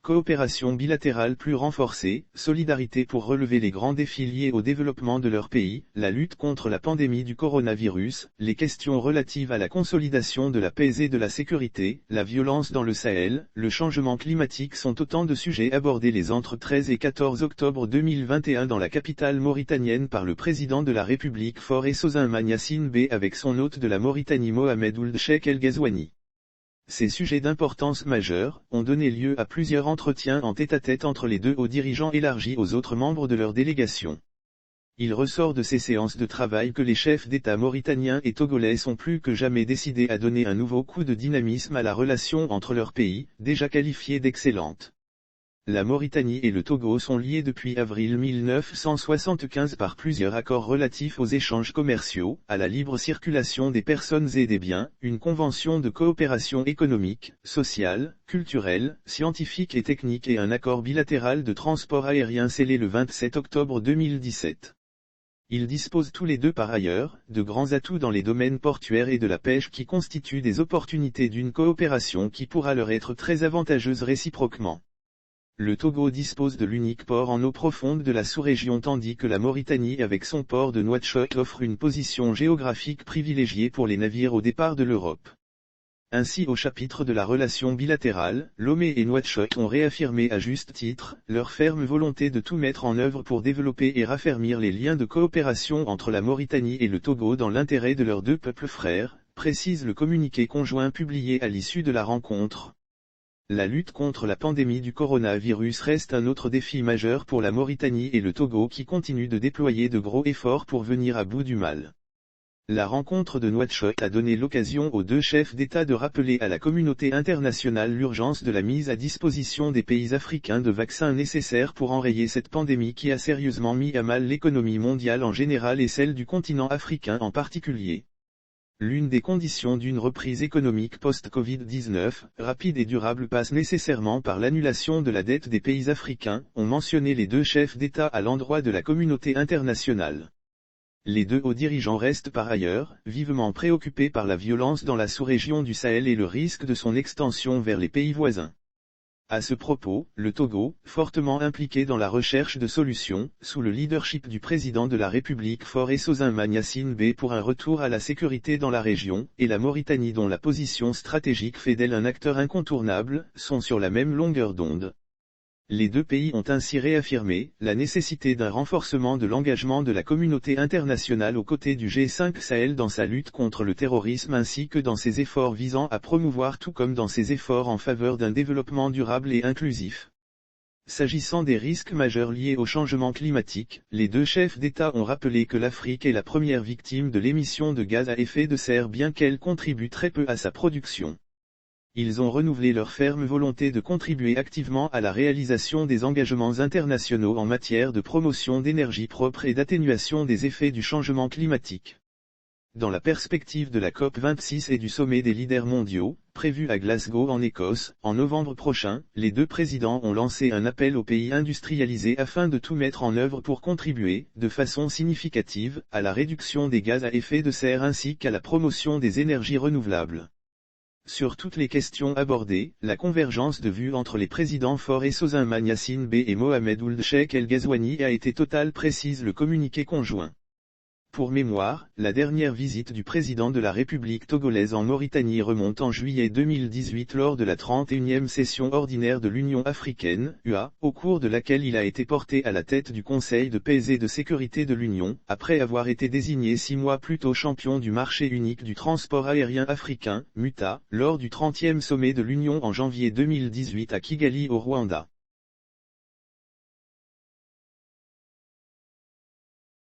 coopération bilatérale plus renforcée, solidarité pour relever les grands défis liés au développement de leur pays, la lutte contre la pandémie du coronavirus, les questions relatives à la consolidation de la paix et de la sécurité, la violence dans le Sahel, le changement climatique sont autant de sujets abordés les entre 13 et 14 octobre 2021 dans la capitale mauritanienne par le président de la République Faure Essouzin Yassine Bey avec son hôte de la Mauritanie Mohamed Ould Cheikh El Ghazouani. Ces sujets d'importance majeure ont donné lieu à plusieurs entretiens en tête-à-tête entre les deux hauts dirigeants élargis aux autres membres de leur délégation. Il ressort de ces séances de travail que les chefs d'État mauritaniens et togolais sont plus que jamais décidés à donner un nouveau coup de dynamisme à la relation entre leurs pays, déjà qualifiée d'excellente. La Mauritanie et le Togo sont liés depuis avril 1975 par plusieurs accords relatifs aux échanges commerciaux, à la libre circulation des personnes et des biens, une convention de coopération économique, sociale, culturelle, scientifique et technique et un accord bilatéral de transport aérien scellé le 27 octobre 2017. Ils disposent tous les deux par ailleurs, de grands atouts dans les domaines portuaires et de la pêche qui constituent des opportunités d'une coopération qui pourra leur être très avantageuse réciproquement. Le Togo dispose de l'unique port en eau profonde de la sous-région tandis que la Mauritanie avec son port de Nouakchott offre une position géographique privilégiée pour les navires au départ de l'Europe. Ainsi au chapitre de la relation bilatérale, Lomé et Nouakchott ont réaffirmé à juste titre, leur ferme volonté de tout mettre en œuvre pour développer et raffermir les liens de coopération entre la Mauritanie et le Togo dans l'intérêt de leurs deux peuples frères, précise le communiqué conjoint publié à l'issue de la rencontre. La lutte contre la pandémie du coronavirus reste un autre défi majeur pour la Mauritanie et le Togo qui continuent de déployer de gros efforts pour venir à bout du mal. La rencontre de Nouakchott a donné l'occasion aux deux chefs d'État de rappeler à la communauté internationale l'urgence de la mise à disposition des pays africains de vaccins nécessaires pour enrayer cette pandémie qui a sérieusement mis à mal l'économie mondiale en général et celle du continent africain en particulier. L'une des conditions d'une reprise économique post-Covid-19, rapide et durable passe nécessairement par l'annulation de la dette des pays africains, ont mentionné les deux chefs d'État à l'endroit de la communauté internationale. Les deux hauts dirigeants restent par ailleurs, vivement préoccupés par la violence dans la sous-région du Sahel et le risque de son extension vers les pays voisins. À ce propos, le Togo, fortement impliqué dans la recherche de solutions, sous le leadership du président de la République Faure Essouzin Yassine Bey pour un retour à la sécurité dans la région, et la Mauritanie dont la position stratégique fait d'elle un acteur incontournable, sont sur la même longueur d'onde. Les deux pays ont ainsi réaffirmé la nécessité d'un renforcement de l'engagement de la communauté internationale aux côtés du G5 Sahel dans sa lutte contre le terrorisme ainsi que dans ses efforts visant à promouvoir tout comme dans ses efforts en faveur d'un développement durable et inclusif. S'agissant des risques majeurs liés au changement climatique, les deux chefs d'État ont rappelé que l'Afrique est la première victime de l'émission de gaz à effet de serre bien qu'elle contribue très peu à sa production. Ils ont renouvelé leur ferme volonté de contribuer activement à la réalisation des engagements internationaux en matière de promotion d'énergie propre et d'atténuation des effets du changement climatique. Dans la perspective de la COP26 et du sommet des leaders mondiaux, prévu à Glasgow en Écosse, en novembre prochain, les deux présidents ont lancé un appel aux pays industrialisés afin de tout mettre en œuvre pour contribuer, de façon significative, à la réduction des gaz à effet de serre ainsi qu'à la promotion des énergies renouvelables. Sur toutes les questions abordées, la convergence de vues entre les présidents Faure Essouzin Yassine Bey et Mohamed Ould Cheikh El Ghazouani a été totale précise le communiqué conjoint. Pour mémoire, la dernière visite du président de la République togolaise en Mauritanie remonte en juillet 2018 lors de la 31e session ordinaire de l'Union africaine, UA, au cours de laquelle il a été porté à la tête du Conseil de paix et de sécurité de l'Union, après avoir été désigné 6 mois plus tôt champion du marché unique du transport aérien africain, MUTA, lors du 30e sommet de l'Union en janvier 2018 à Kigali au Rwanda.